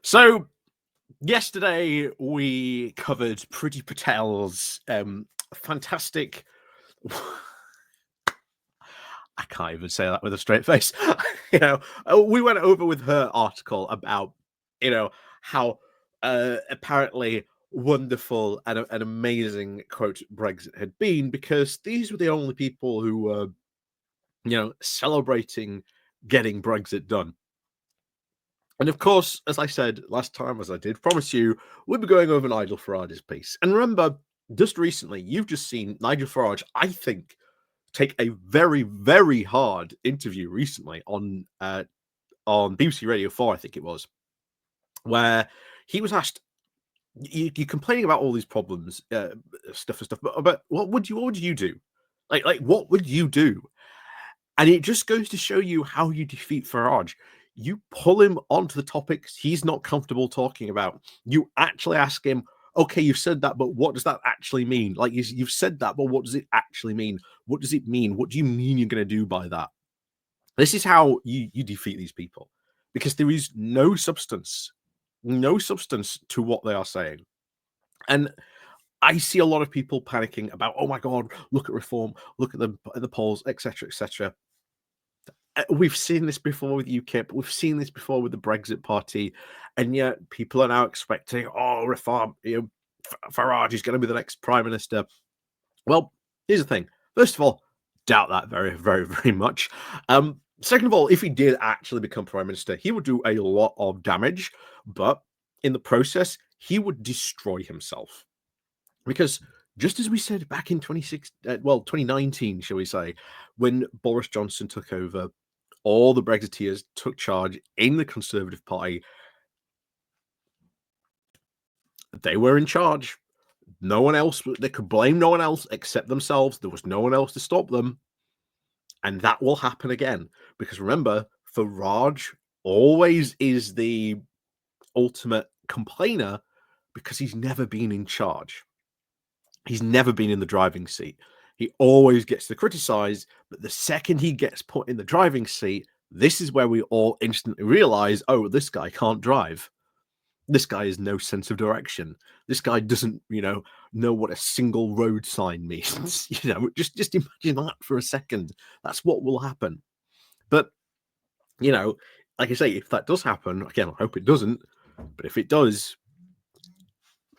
So yesterday we covered Priti Patel's fantastic. I can't even say that with a straight face. We went over with her article about how apparently wonderful and amazing quote Brexit had been because these were the only people who were celebrating getting Brexit done. And of course, as I said last time, as I did promise you, we'll be going over Nigel Farage's piece. And remember, just recently, you've just seen Nigel Farage, I think, take a very, very hard interview recently on BBC Radio 4, I think it was, where he was asked, "You're complaining about all these problems, stuff and stuff, but what would you do? Like, what would you do?" And it just goes to show you how you defeat Farage. You pull him onto the topics he's not comfortable talking about. You actually ask him, okay, you've said that, but what does that actually mean? Like, you've said that, but what does it actually mean? What does it mean? What do you mean you're going to do by that? This is how you defeat these people because there is no substance to what they are saying. And I see a lot of people panicking about, oh my God, look at reform, look at the polls, etc., etc. We've seen this before with UKIP. We've seen this before with the Brexit Party, and yet people are now expecting, oh, reform. Farage is going to be the next prime minister. Well, here's the thing. First of all, doubt that very, very, very much. Second of all, if he did actually become prime minister, he would do a lot of damage, but in the process, he would destroy himself because just as we said back in 2019, shall we say, when Boris Johnson took over, all the Brexiteers took charge in the Conservative Party. They were in charge. No one else, they could blame no one else except themselves. There was no one else to stop them. And that will happen again. Because remember, Farage always is the ultimate complainer because he's never been in charge. He's never been in the driving seat. He always gets to criticize, but the second he gets put in the driving seat, this is where we all instantly realize, oh, this guy can't drive. This guy has no sense of direction. This guy doesn't, know what a single road sign means. Just imagine that for a second. That's what will happen. But, like I say, if that does happen, again, I hope it doesn't. But if it does,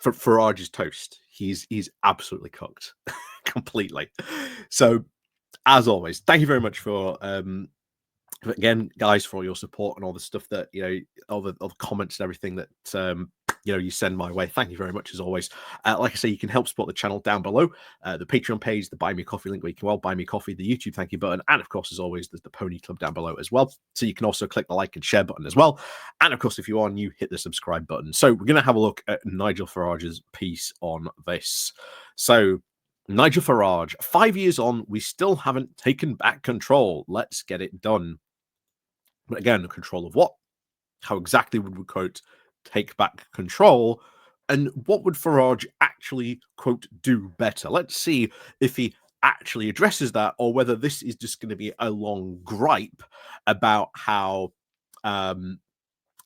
Farage is toast. He's absolutely cooked completely. So, as always, thank you very much for again, guys, for all your support and all the stuff that all the comments and everything that you send my way. Thank you very much as always. Like I say, you can help support the channel down below. The Patreon page, the Buy Me Coffee link where you can buy me coffee, the YouTube thank you button, and of course, as always, there's the Pony Club down below as well. So you can also click the like and share button as well. And of course, if you are new, hit the subscribe button. So we're going to have a look at Nigel Farage's piece on this. So Nigel Farage, 5 years on, we still haven't taken back control. Let's get it done. But again, control of what? How exactly would we, quote, take back control? And what would Farage actually, quote, do better? Let's see if he actually addresses that or whether this is just going to be a long gripe about how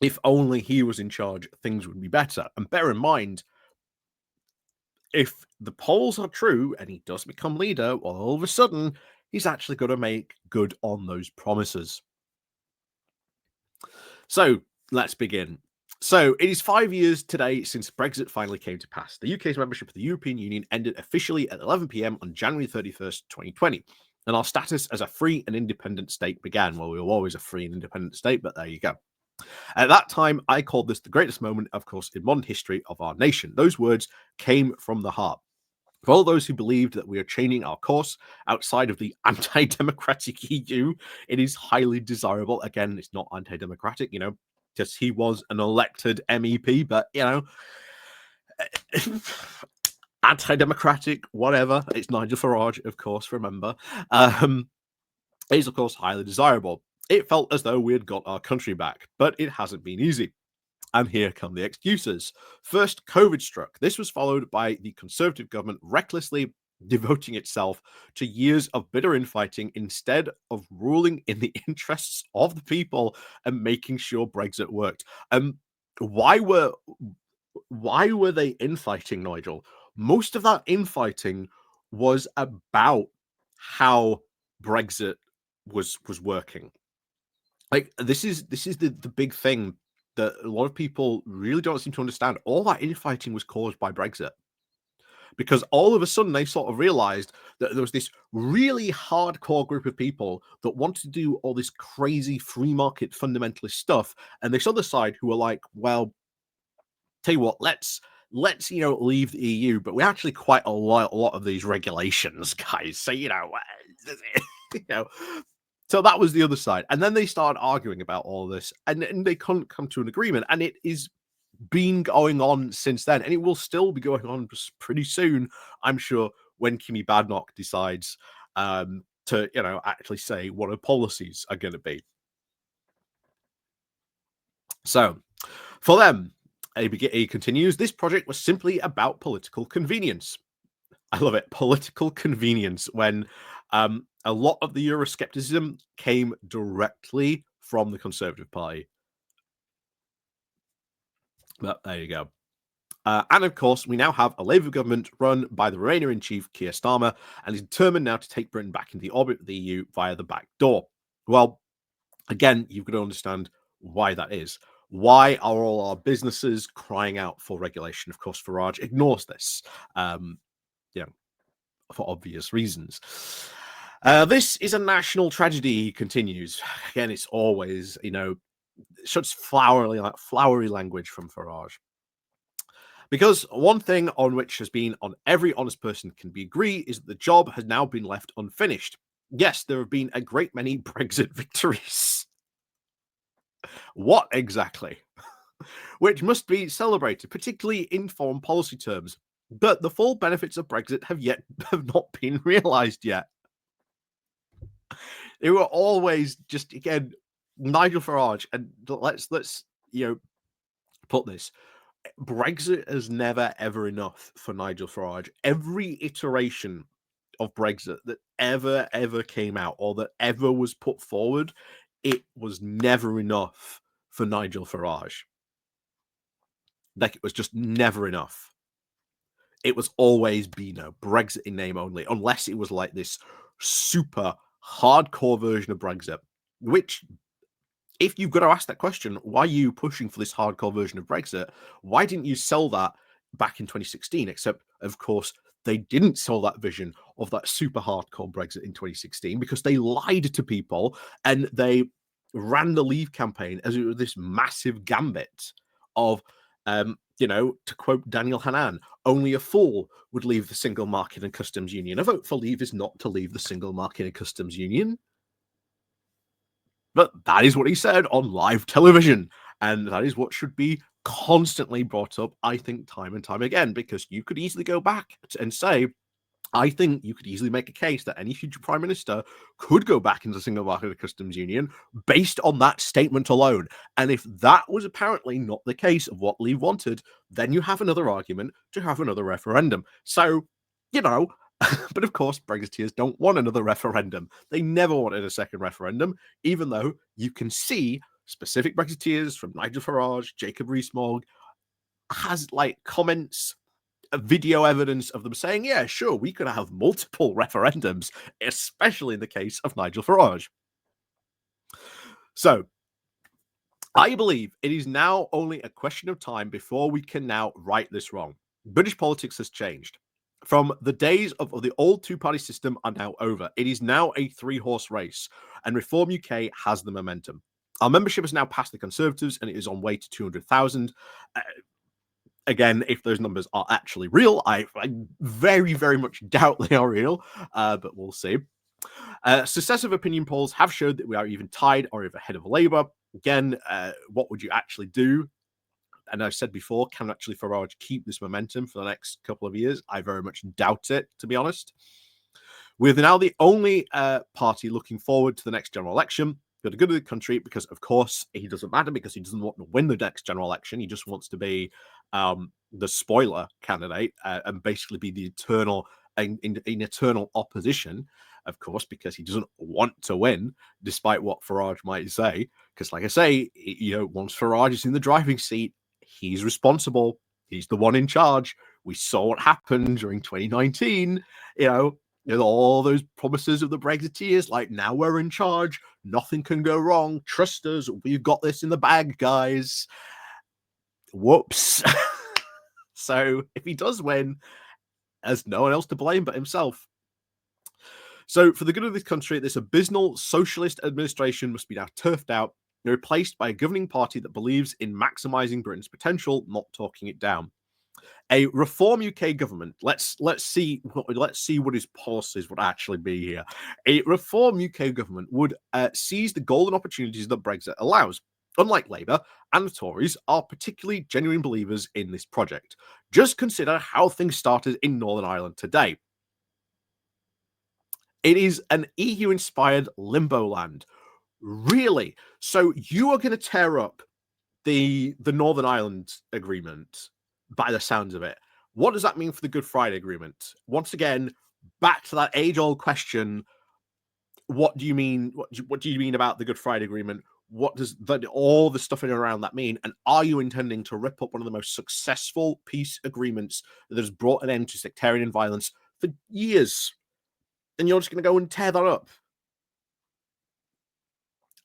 if only he was in charge, things would be better. And bear in mind, if the polls are true and he does become leader, well, all of a sudden, he's actually going to make good on those promises. So let's begin. So it is 5 years today since Brexit finally came to pass. The UK's membership of the European Union ended officially at 11 p.m. on January 31st, 2020. And our status as a free and independent state began. Well, we were always a free and independent state, but there you go. At that time, I called this the greatest moment, of course, in modern history of our nation. Those words came from the heart. For all those who believed that we are changing our course outside of the anti-democratic EU, it is highly desirable. Again, it's not anti-democratic, because he was an elected MEP, but, anti-democratic, whatever. It's Nigel Farage, of course, remember. Is, of course, highly desirable. It felt as though we had got our country back, but it hasn't been easy. And here come the excuses. First, COVID struck. This was followed by the Conservative government recklessly devoting itself to years of bitter infighting instead of ruling in the interests of the people and making sure Brexit worked. Why were they infighting, Nigel? Most of that infighting was about how Brexit was working. Like this is the big thing that a lot of people really don't seem to understand. All that infighting was caused by Brexit because all of a sudden they sort of realized that there was this really hardcore group of people that wanted to do all this crazy free market fundamentalist stuff, and this other side who were like, well, tell you what, let's leave the EU, but we actually quite a lot of these regulations, guys. So you know, so that was the other side, and then they started arguing about all this, and they couldn't come to an agreement, and it is been going on since then, and it will still be going on pretty soon, I'm sure, when Kimmy Badenoch decides to actually say what her policies are going to be. So for them, he continues, this project was simply about political convenience. I love it. Political convenience, when a lot of the Euroscepticism came directly from the Conservative Party. But there you go. And of course, we now have a Labour government run by the Remainer-in-Chief, Keir Starmer, and is determined now to take Britain back into the orbit of the EU via the back door. Well, again, you've got to understand why that is. Why are all our businesses crying out for regulation? Of course, Farage ignores this, for obvious reasons. This is a national tragedy, he continues. Again, it's always, such flowery language from Farage. Because one thing on which has been on every honest person can be agreed is that the job has now been left unfinished. Yes, there have been a great many Brexit victories. What exactly? Which must be celebrated, particularly in foreign policy terms. But the full benefits of Brexit have not been realised yet. They were always just, again, Nigel Farage, and let's put this. Brexit is never ever enough for Nigel Farage. Every iteration of Brexit that ever came out or that ever was put forward, it was never enough for Nigel Farage. Like, it was just never enough. It was always Brexit in name only, unless it was like this super hardcore version of Brexit, which, if you've got to ask that question, why are you pushing for this hardcore version of Brexit? Why didn't you sell that back in 2016? Except, of course, they didn't sell that vision of that super hardcore Brexit in 2016 because they lied to people and they ran the Leave campaign as it was this massive gambit of, to quote Daniel Hannan, only a fool would leave the single market and customs union. A vote for Leave is not to leave the single market and customs union. But that is what he said on live television. And that is what should be constantly brought up, I think, time and time again, because you could easily go back and say, I think you could easily make a case that any future prime minister could go back into the single market and customs union based on that statement alone. And if that was apparently not the case of what Leave wanted, then you have another argument to have another referendum. So, but of course, Brexiteers don't want another referendum. They never wanted a second referendum, even though you can see specific Brexiteers from Nigel Farage, Jacob Rees-Mogg, has comments, video evidence of them saying, yeah, sure, we could have multiple referendums, especially in the case of Nigel Farage. So, I believe it is now only a question of time before we can now right this wrong. British politics has changed. From the days of the old two-party system are now over. It is now a three-horse race, and Reform UK has the momentum. Our membership has now passed the Conservatives, and it is on way to 200,000. Again, if those numbers are actually real, I very, very much doubt they are real, but we'll see. Successive opinion polls have showed that we are even tied or even ahead of Labour. Again, what would you actually do? And I've said before, can actually Farage keep this momentum for the next couple of years? I very much doubt it, to be honest. We're now the only party looking forward to the next general election for the good of the country, because, of course, he doesn't matter because he doesn't want to win the next general election. He just wants to be the spoiler candidate and basically be the eternal in eternal opposition, of course, because he doesn't want to win, despite what Farage might say. Because, like I say, once Farage is in the driving seat, He's responsible. He's the one in charge. We saw what happened during 2019. All those promises of the Brexiteers, like, now we're in charge. Nothing can go wrong. Trust us. We've got this in the bag, guys. Whoops. So if he does win, there's no one else to blame but himself. So for the good of this country, this abysmal socialist administration must be now turfed out and replaced by a governing party that believes in maximizing Britain's potential, not talking it down. A reform UK government. Let's see what his policies would actually be here. A reform UK government would seize the golden opportunities that Brexit allows. Unlike Labour and the Tories are particularly genuine believers in this project. Just consider how things started in Northern Ireland today. It is an EU-inspired limbo land. Really? So you are going to tear up the Northern Ireland Agreement by the sounds of it. What does that mean for the Good Friday Agreement? Once again, back to that age-old question: what do you mean? What do you mean about the Good Friday Agreement? What does all the stuff in and around that mean? And are you intending to rip up one of the most successful peace agreements that has brought an end to sectarian violence for years? And you're just going to go and tear that up?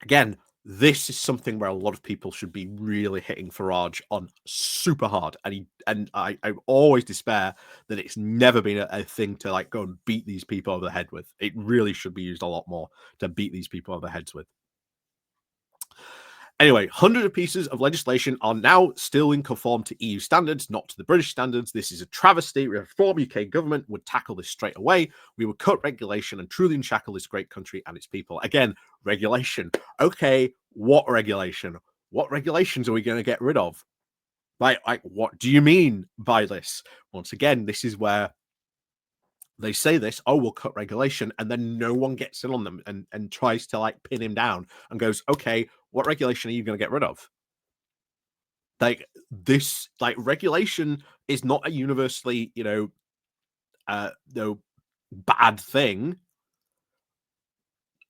Again, this is something where a lot of people should be really hitting Farage on super hard, and I always despair that it's never been a thing to like go and beat these people over the head with. It really should be used a lot more to beat these people over the heads with. Anyway, hundreds of pieces of legislation are now still in conform to EU standards, not to the British standards. This is a travesty. Reform UK government would tackle this straight away. We would cut regulation and truly unshackle this great country and its people. Again, regulation. Okay, what regulation? What regulations are we going to get rid of? Like, what do you mean by this? Once again, this is where they say this, oh, we'll cut regulation, and then no one gets in on them and tries to like pin him down and goes, okay, what regulation are you going to get rid of? Like this, like regulation is not a universally, bad thing.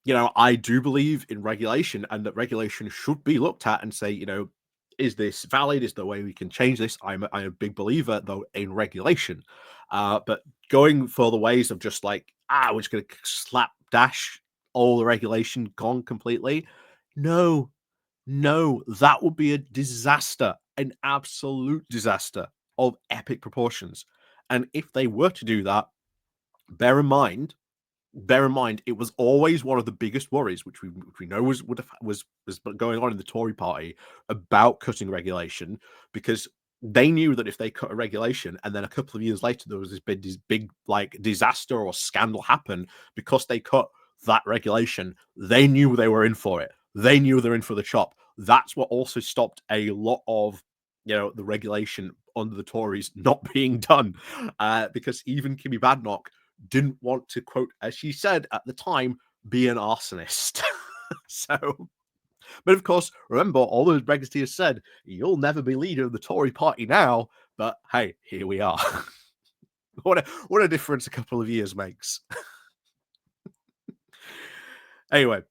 I do believe in regulation, and that regulation should be looked at and say, is this valid? Is there a way we can change this? I'm a big believer, though, in regulation. But going for the ways of just like, we're just going to slap dash all the regulation gone completely. No, that would be a disaster, an absolute disaster of epic proportions. And if they were to do that, bear in mind, it was always one of the biggest worries, which we know was going on in the Tory party about cutting regulation, because they knew that if they cut a regulation and then a couple of years later there was this big like disaster or scandal happen because they cut that regulation, they knew they were in for it. They knew they're in for the chop. That's what also stopped a lot of the regulation under the Tories not being done, because even Kimmy Badenoch didn't want to, quote, as she said at the time, be an arsonist. So, but of course, remember, all those Brexiteers said, you'll never be leader of the Tory party now. But hey, here we are. What a difference a couple of years makes. Anyway,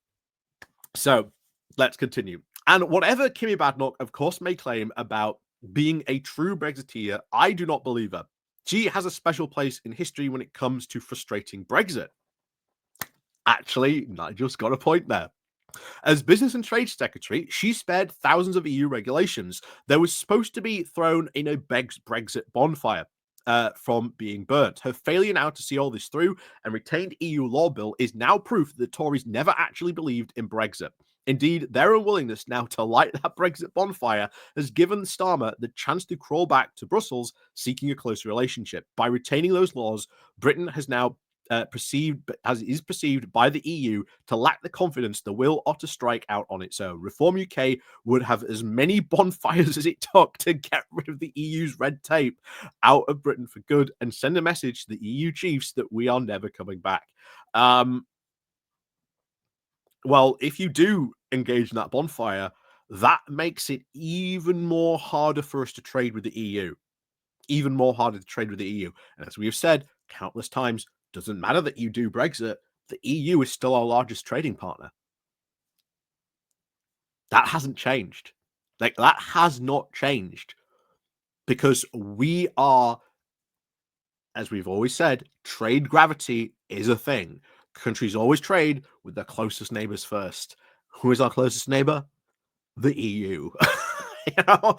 so let's continue. And whatever Kimmy Badenoch, of course, may claim about being a true Brexiteer, I do not believe her. She has a special place in history when it comes to frustrating Brexit. Actually, Nigel's got a point there. As Business and Trade Secretary, she spared thousands of EU regulations that was supposed to be thrown in a Brexit bonfire from being burnt. Her failure now to see all this through and retained EU law bill is now proof that the Tories never actually believed in Brexit. Indeed, their unwillingness now to light that Brexit bonfire has given Starmer the chance to crawl back to Brussels seeking a closer relationship. By retaining those laws, Britain has now is perceived by the EU to lack the confidence, the will, or to strike out on its own. Reform UK would have as many bonfires as it took to get rid of the EU's red tape out of Britain for good and send a message to the EU chiefs that we are never coming back. Well, if you do engage in that bonfire, that makes it even more harder for us to trade with the EU. Even more harder to trade with the EU. And as we have said countless times, doesn't matter that you do Brexit, the EU is still our largest trading partner. That hasn't changed. Like, that has not changed. because we are, as we've always said, trade gravity is a thing. Countries always trade with their closest neighbors first. Who is our closest neighbor? The EU. You know,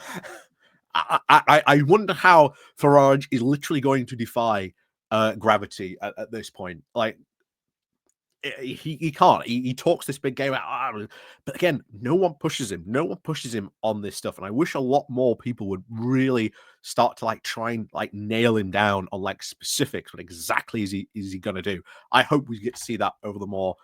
I wonder how Farage is literally going to defy gravity at this point. Like, he can't. He talks this big game out, but again, no one pushes him. No one pushes him on this stuff. And I wish a lot more people would really start to like try and like nail him down on like specifics. What exactly is he gonna do? I hope we get to see that over the more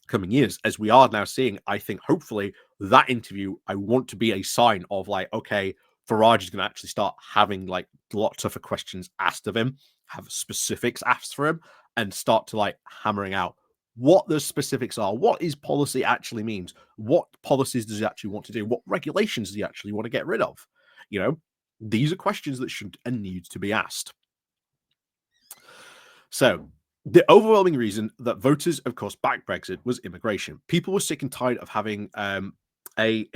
coming years, as we are now seeing. I think hopefully that interview, I want to be a sign of like, okay, Farage is going to actually start having like a lot tougher questions asked of him, have specifics asked for him, and start to like hammering out what the specifics are, what his policy actually means, what policies does he actually want to do, what regulations does he actually want to get rid of. You know, these are questions that should and need to be asked. So, the overwhelming reason that voters, of course, backed Brexit was immigration. People were sick and tired of having a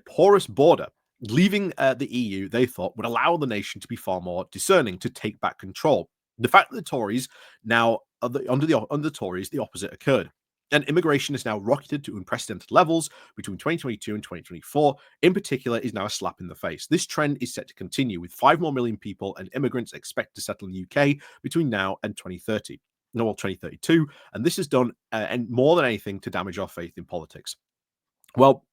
porous border. Leaving the EU, they thought, would allow the nation to be far more discerning, to take back control. The fact that the Tories now, under the Tories, the opposite occurred. And immigration is now rocketed to unprecedented levels between 2022 and 2024. In particular, is now a slap in the face. This trend is set to continue, with 5 more million people and immigrants expected to settle in the UK between now and 2030. No, well, 2032. And this has done, and more than anything, to damage our faith in politics. Well,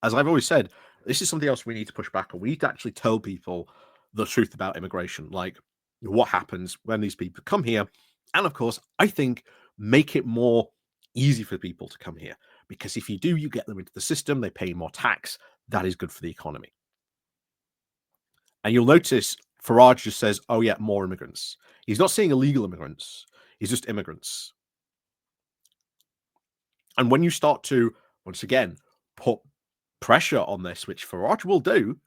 as I've always said, this is something else we need to push back on. We need to actually tell people the truth about immigration, like what happens when these people come here. And of course, I think make it more easy for people to come here, because if you do, you get them into the system, they pay more tax. That is good for the economy. And you'll notice Farage just says, oh, yeah, more immigrants. He's not saying illegal immigrants, he's just immigrants. And when you start to, once again, put pressure on this, which Farage will do,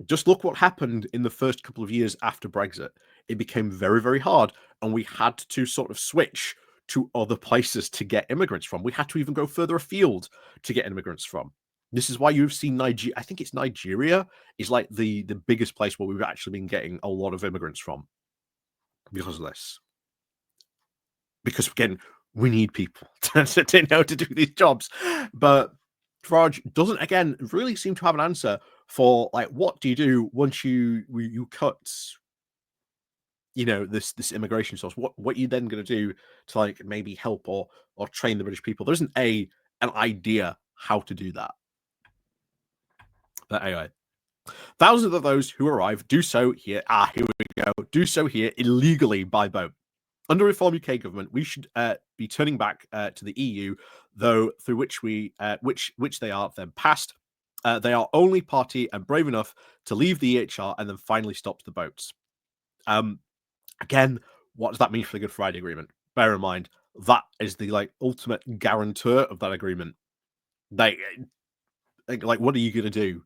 just look what happened in the first couple of years after Brexit. It became very, very hard, and we had to sort of switch to other places to get immigrants from. We had to even go further afield to get immigrants from. This is why you've seen Nigeria. I think it's Nigeria is like the biggest place where we've actually been getting a lot of immigrants from because of this. Because again, we need people to know to do these jobs. But Farage doesn't, again, really seem to have an answer for like, what do you do once you cut, you know, this immigration source? What are you then going to do to like maybe help or train the British people? There isn't an idea how to do that. But anyway, thousands of those who arrive do so here. Here we go. Do so here illegally by boat. Under Reform UK government, we should be turning back to the EU, though through which which they are then passed. They are only party and brave enough to leave the ECHR and then finally stops the boats. Again, what does that mean for the Good Friday Agreement? Bear in mind that is the like ultimate guarantor of that agreement. Like, what are you going to do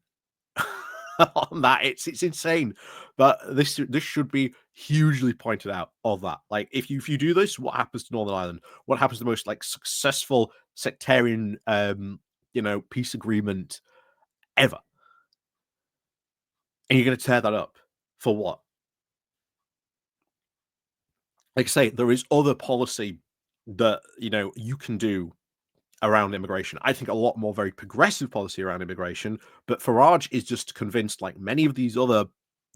on that? It's insane. But this should be hugely pointed out of that. Like, if you do this, what happens to Northern Ireland? What happens to the most like successful sectarian peace agreement ever? And you're going to tear that up for what? Like I say, there is other policy that you can do around immigration. I think a lot more very progressive policy around immigration, but Farage is just convinced, like many of these other,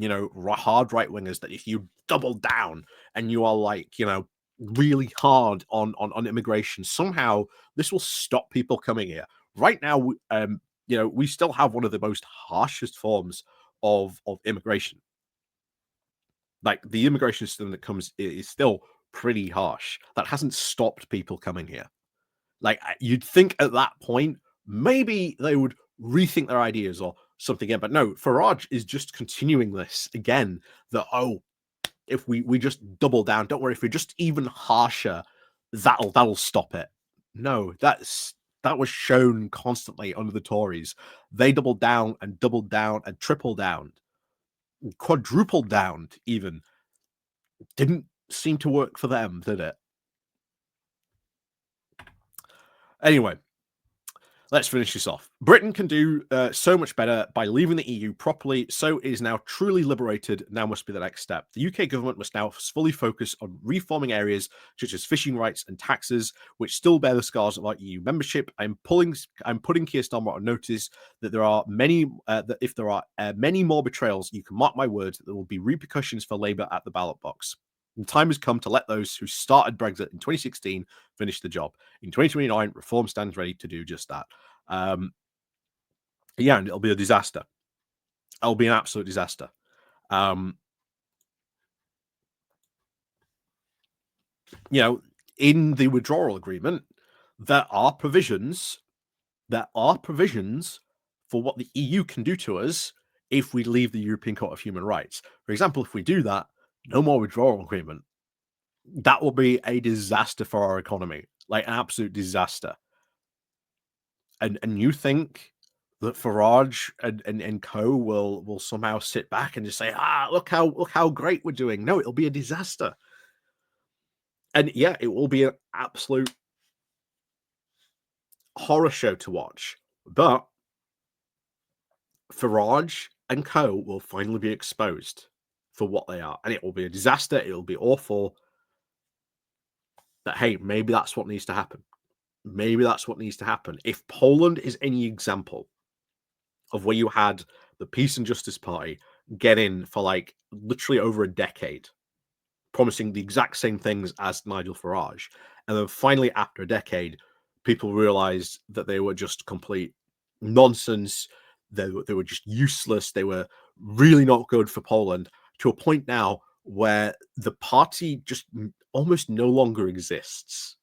hard right wingers, that if you double down and you are like, really hard on immigration, somehow this will stop people coming here. Right now, we still have one of the most harshest forms of immigration. Like, the immigration system that comes is still pretty harsh. That hasn't stopped people coming here. Like, you'd think at that point, maybe they would rethink their ideas or something again. But no, Farage is just continuing this again, that, oh, if we just double down, don't worry, if we're just even harsher, that'll stop it. No, that was shown constantly under the Tories. They doubled down and tripled down, quadrupled down even. Didn't seem to work for them, did it? Anyway, let's finish this off. Britain can do so much better by leaving the EU properly. So it is now truly liberated. Now must be the next step. The UK government must now fully focus on reforming areas such as fishing rights and taxes, which still bear the scars of our EU membership. I'm putting Keir Starmer on notice that there are many. That if there are many more betrayals, you can mark my words that there will be repercussions for Labour at the ballot box. The time has come to let those who started Brexit in 2016 finish the job. In 2029, Reform stands ready to do just that. Yeah, and it'll be a disaster. It'll be an absolute disaster. In the withdrawal agreement, there are provisions for what the EU can do to us if we leave the European Court of Human Rights. For example, if we do that, no more withdrawal agreement. That will be a disaster for our economy, like an absolute disaster. And you think that Farage and co will somehow sit back and just say, look how great we're doing. No, it'll be a disaster. And yeah, it will be an absolute horror show to watch. But Farage and co will finally be exposed for what they are. And it will be a disaster. It will be awful. But hey, maybe that's what needs to happen. Maybe that's what needs to happen. If Poland is any example of where you had the Peace and Justice Party get in for like literally over a decade, promising the exact same things as Nigel Farage. And then finally, after a decade, people realized that they were just complete nonsense. They were just useless. They were really not good for Poland, to a point now where the party just almost no longer exists.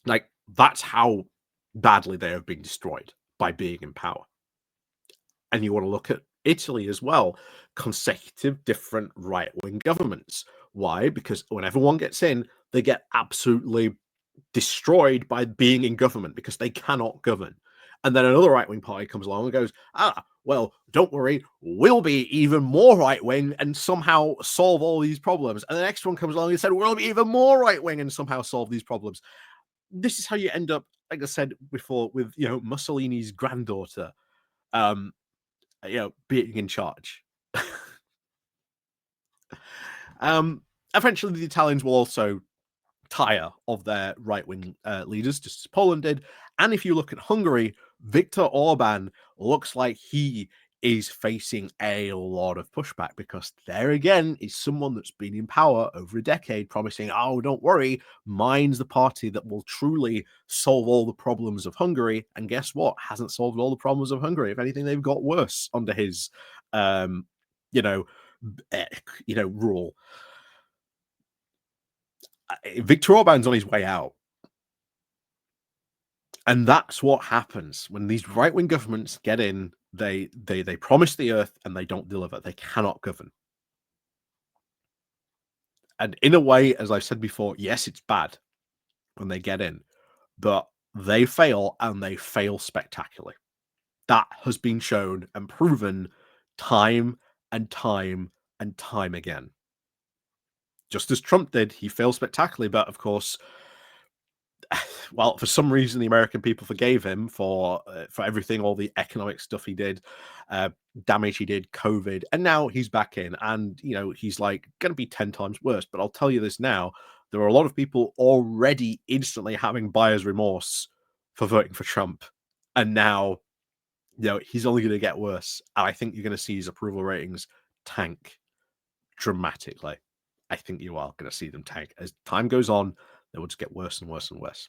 Like, that's how badly they have been destroyed by being in power. And you want to look at Italy as well. Consecutive different right-wing governments. Why? Because when everyone gets in, they get absolutely destroyed by being in government because they cannot govern. And then another right-wing party comes along and goes, well, don't worry, we'll be even more right-wing and somehow solve all these problems. And the next one comes along and said, we'll be even more right-wing and somehow solve these problems. This is how you end up, like I said before, with Mussolini's granddaughter, being in charge. Eventually, the Italians will also tire of their right-wing leaders, just as Poland did. And if you look at Hungary, Viktor Orban looks like he is facing a lot of pushback, because there again is someone that's been in power over a decade promising, don't worry, mine's the party that will truly solve all the problems of Hungary. And guess what? Hasn't solved all the problems of Hungary. If anything, they've got worse under his rule. Viktor Orban's on his way out. And that's what happens when these right-wing governments get in. They promise the earth and they don't deliver. They cannot govern. And in a way, as I've said before, yes, it's bad when they get in, but they fail, and they fail spectacularly. That has been shown and proven time and time and time again. Just as Trump did, he failed spectacularly, but of course, well, for some reason, the American people forgave him for everything, all the economic stuff he did, damage he did, COVID, and now he's back in, and he's like going to be 10 times worse. But I'll tell you this now: there are a lot of people already instantly having buyer's remorse for voting for Trump, and now he's only going to get worse. And I think you're going to see his approval ratings tank dramatically. I think you are going to see them tank as time goes on. They will just get worse and worse and worse.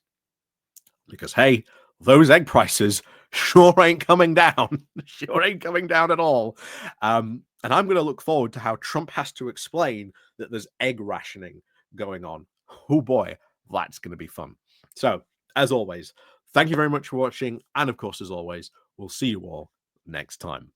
Because, hey, those egg prices sure ain't coming down. Sure ain't coming down at all. And I'm going to look forward to how Trump has to explain that there's egg rationing going on. Oh boy, that's going to be fun. So, as always, thank you very much for watching. And of course, as always, we'll see you all next time.